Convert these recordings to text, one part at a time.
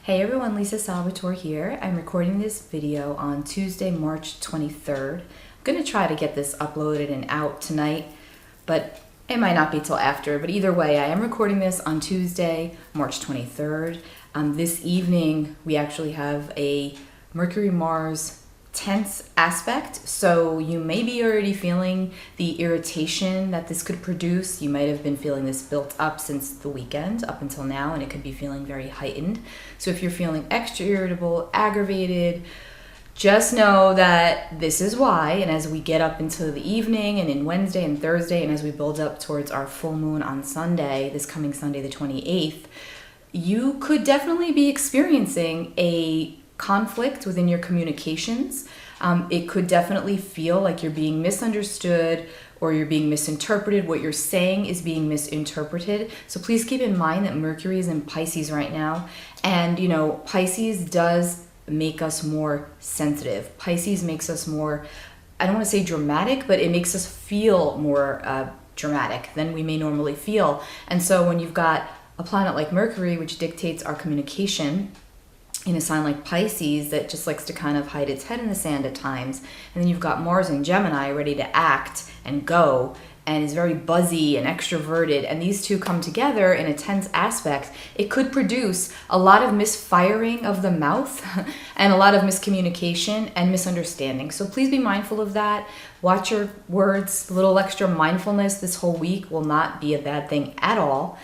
Hey everyone, Lisa Salvatore here. I'm recording this video on Tuesday, March 23rd. I'm going to try to get this uploaded and out tonight, but it might not be till after. But either way, I am recording this on Tuesday, March 23rd. This evening, we actually have a Mercury-Mars tense aspect, so you may be already feeling the irritation that this could produce. You might have been feeling this built up since the weekend up until now, and it could be feeling very heightened. So if you're feeling extra irritable, aggravated, just know that this is why. And as we get up into the evening and in Wednesday and Thursday, and as we build up towards our full moon on Sunday, this coming Sunday the 28th, you could definitely be experiencing a conflict within your communications. It could definitely feel like you're being misunderstood or you're being misinterpreted. What you're saying is being misinterpreted. So please keep in mind that Mercury is in Pisces right now. And, you know, Pisces does make us more sensitive. Pisces makes us more, I don't want to say dramatic, but it makes us feel more dramatic than we may normally feel. And so when you've got a planet like Mercury, which dictates our communication, in a sign like Pisces that just likes to kind of hide its head in the sand at times, and then you've got Mars in Gemini ready to act and go and is very buzzy and extroverted, and these two come together in a tense aspect, it could produce a lot of misfiring of the mouth and a lot of miscommunication and misunderstanding. So please be mindful of that. Watch your words. A little extra mindfulness this whole week will not be a bad thing at all.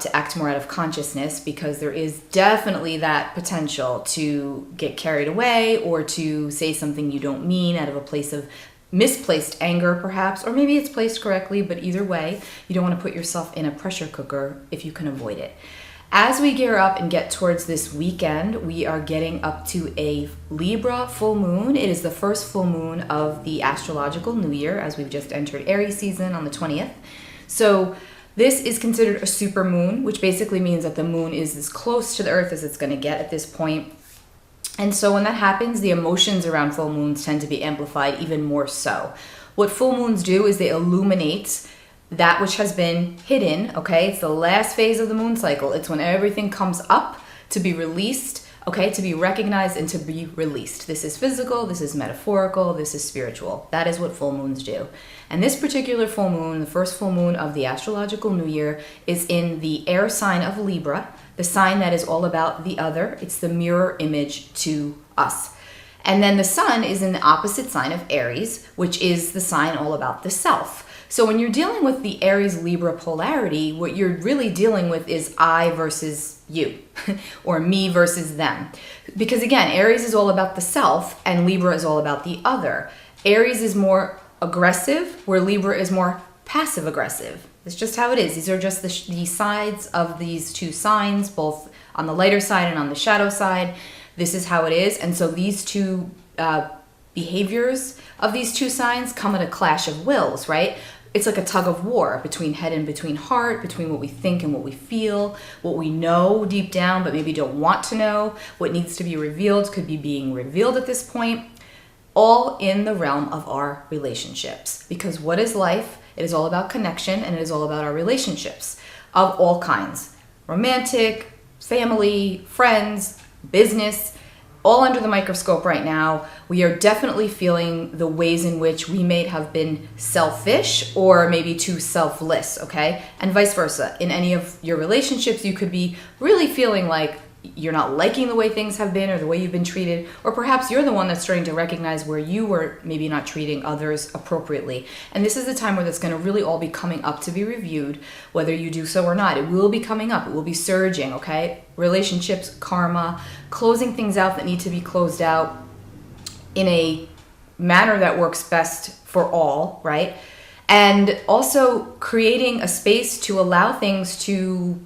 To act more out of consciousness, because there is definitely that potential to get carried away or to say something you don't mean out of a place of misplaced anger perhaps, or maybe it's placed correctly, but either way, you don't want to put yourself in a pressure cooker if you can avoid it. As we gear up and get towards this weekend, we are getting up to a Libra full moon. It is the first full moon of the astrological new year, as we've just entered Aries season on the 20th. So this is considered a super moon, which basically means that the moon is as close to the earth as it's going to get at this point. And so when that happens, the emotions around full moons tend to be amplified even more so. What full moons do is they illuminate that which has been hidden, okay? It's the last phase of the moon cycle. It's when everything comes up to be released, okay, to be recognized and to be released. This is physical, this is metaphorical, this is spiritual. That is what full moons do. And this particular full moon, the first full moon of the astrological new year, is in the air sign of Libra, the sign that is all about the other. It's the mirror image to us. And then the sun is in the opposite sign of Aries, which is the sign all about the self. So when you're dealing with the Aries-Libra polarity, what you're really dealing with is I versus you, or me versus them. Because again, Aries is all about the self, and Libra is all about the other. Aries is more aggressive, where Libra is more passive-aggressive. It's just how it is. These are just the sides of these two signs, both on the lighter side and on the shadow side. This is how it is. And so these two behaviors of these two signs come at a clash of wills, right? It's like a tug of war between head and between heart, between what we think and what we feel, what we know deep down but maybe don't want to know, what needs to be revealed could be being revealed at this point, all in the realm of our relationships. Because what is life? It is all about connection, and it is all about our relationships of all kinds. Romantic, family, friends, business, all under the microscope right now. We are definitely feeling the ways in which we may have been selfish or maybe too selfless, okay? And vice versa. In any of your relationships, you could be really feeling like you're not liking the way things have been or the way you've been treated, or perhaps you're the one that's starting to recognize where you were maybe not treating others appropriately. And this is the time where that's going to really all be coming up to be reviewed, whether you do so or not. It will be coming up. It will be surging, okay? Relationships, karma, closing things out that need to be closed out in a manner that works best for all, right? And also creating a space to allow things to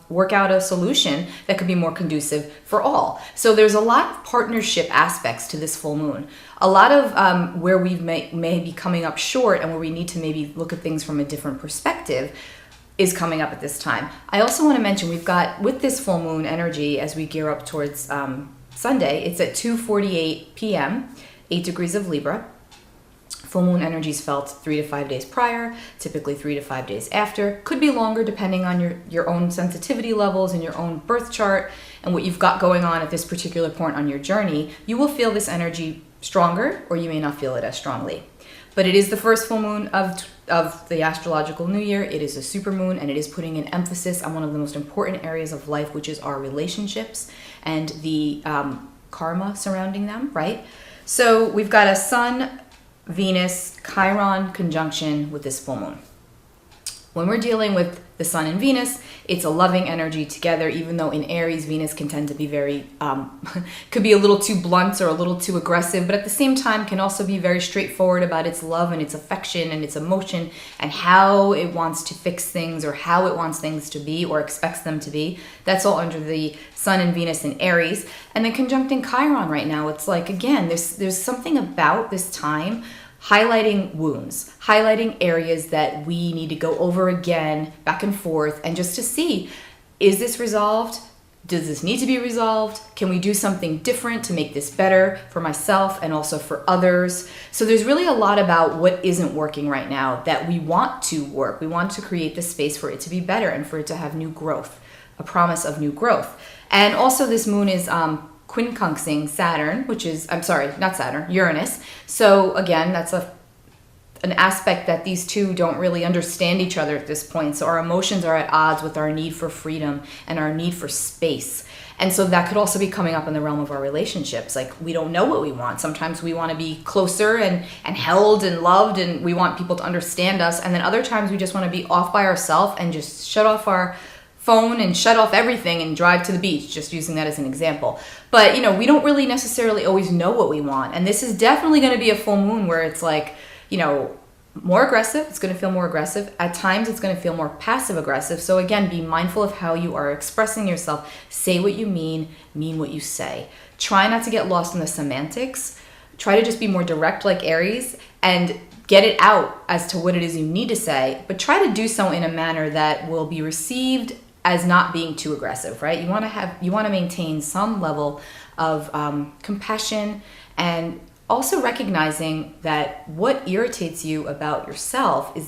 work out a solution that could be more conducive for all. So there's a lot of partnership aspects to this full moon. A lot of where we may be coming up short and where we need to maybe look at things from a different perspective is coming up at this time. I also want to mention we've got, with this full moon energy, as we gear up towards Sunday, it's at 2:48 p.m., 8 degrees of Libra. Full moon energy is felt 3 to 5 days prior, typically 3 to 5 days after. Could be longer depending on your own sensitivity levels and your own birth chart and what you've got going on at this particular point on your journey. You will feel this energy stronger, or you may not feel it as strongly. But it is the first full moon of the astrological new year. It is a super moon, and it is putting an emphasis on one of the most important areas of life, which is our relationships and the karma surrounding them, right? So we've got a Sun, Venus, Chiron conjunction with this full moon. When we're dealing with the Sun and Venus, it's a loving energy together, even though in Aries, Venus can tend to be very, could be a little too blunt or a little too aggressive, but at the same time can also be very straightforward about its love and its affection and its emotion and how it wants to fix things or how it wants things to be or expects them to be. That's all under the Sun and Venus in Aries. And then conjuncting Chiron right now, it's like, again, there's something about this time highlighting wounds, highlighting areas that we need to go over again, back and forth, and just to see, is this resolved? Does this need to be resolved? Can we do something different to make this better for myself and also for others? So there's really a lot about what isn't working right now that we want to work. We want to create the space for it to be better and for it to have new growth, a promise of new growth. And also this moon is quincunxing Saturn, which is, not Saturn, Uranus. So again, that's an aspect that these two don't really understand each other at this point. So our emotions are at odds with our need for freedom and our need for space. And so that could also be coming up in the realm of our relationships. Like, we don't know what we want. Sometimes we want to be closer and held and loved, and we want people to understand us. And then other times we just want to be off by ourselves and just shut off our phone and shut off everything and drive to the beach, just using that as an example. But, we don't really necessarily always know what we want. And this is definitely going to be a full moon where it's like, more aggressive. It's going to feel more aggressive. At times, it's going to feel more passive aggressive. So again, be mindful of how you are expressing yourself. Say what you mean what you say. Try not to get lost in the semantics. Try to just be more direct like Aries and get it out as to what it is you need to say, but try to do so in a manner that will be received as not being too aggressive, right? You want to maintain some level of compassion, and also recognizing that what irritates you about yourself is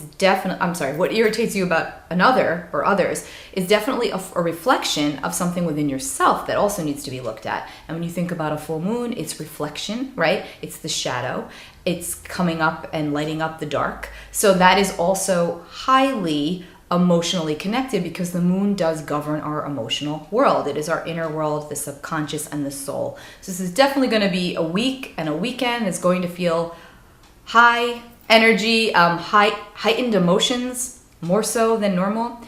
what irritates you about another or others is definitely a reflection of something within yourself that also needs to be looked at. And when you think about a full moon, it's reflection, right? It's the shadow. It's coming up and lighting up the dark. So that is also highly emotionally connected because the moon does govern our emotional world. It is our inner world, the subconscious, and the soul. So this is definitely going to be a week and a weekend that's going to feel high energy, heightened emotions, more so than normal.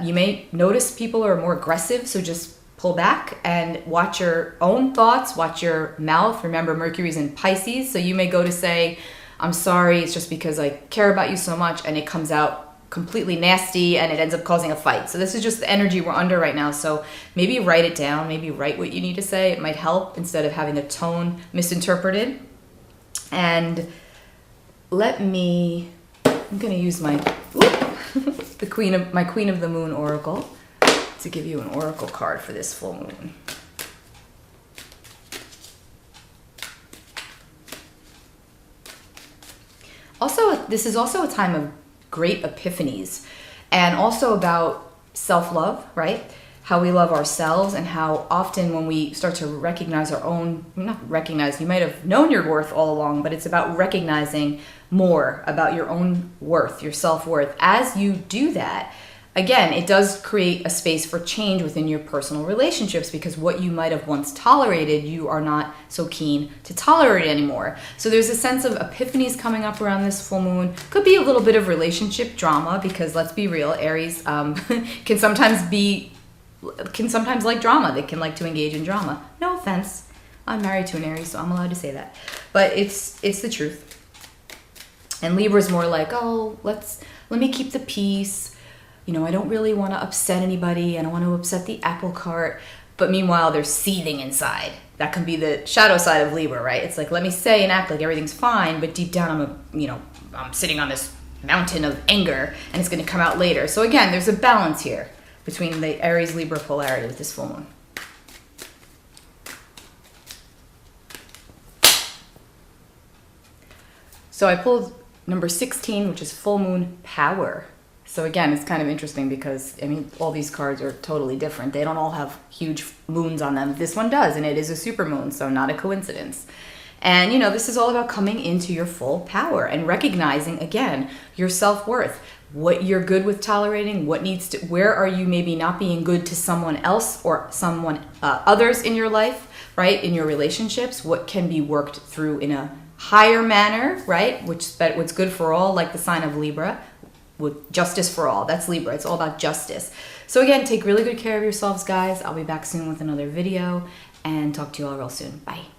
You may notice people are more aggressive, so just pull back and watch your own thoughts, watch your mouth. Remember, Mercury's in Pisces, so you may go to say, I'm sorry, it's just because I care about you so much, and it comes out completely nasty and it ends up causing a fight. So this is just the energy we're under right now. So maybe write it down, maybe write what you need to say. It might help instead of having the tone misinterpreted. And I'm going to use my Queen of the Moon Oracle to give you an oracle card for this full moon. Also, this is also a time of great epiphanies, and also about self-love, right? How we love ourselves, and how often when we start to recognize you might have known your worth all along, but it's about recognizing more about your own worth, your self-worth. As you do that, again, it does create a space for change within your personal relationships, because what you might have once tolerated, you are not so keen to tolerate anymore. So there's a sense of epiphanies coming up around this full moon. Could be a little bit of relationship drama, because let's be real, Aries can sometimes like drama. They can like to engage in drama. No offense. I'm married to an Aries, so I'm allowed to say that. But it's the truth. And Libra's more like, let me keep the peace. I don't really want to upset anybody. I don't want to upset the apple cart. But meanwhile, they're seething inside. That can be the shadow side of Libra, right? It's like, let me say and act like everything's fine, but deep down I'm sitting on this mountain of anger, and it's going to come out later. So again, there's a balance here between the Aries-Libra polarity with this full moon. So I pulled number 16, which is full moon power. So again, it's kind of interesting because, I mean, all these cards are totally different. They don't all have huge moons on them. This one does, and it is a super moon, so not a coincidence. And, you know, this is all about coming into your full power and recognizing, again, your self-worth, what you're good with tolerating, what needs to, where are you maybe not being good to someone else or others in your life, right? In your relationships, what can be worked through in a higher manner, right? What's good for all, like the sign of Libra, with justice for all. That's Libra. It's all about justice. So again, take really good care of yourselves, guys. I'll be back soon with another video and talk to you all real soon. Bye.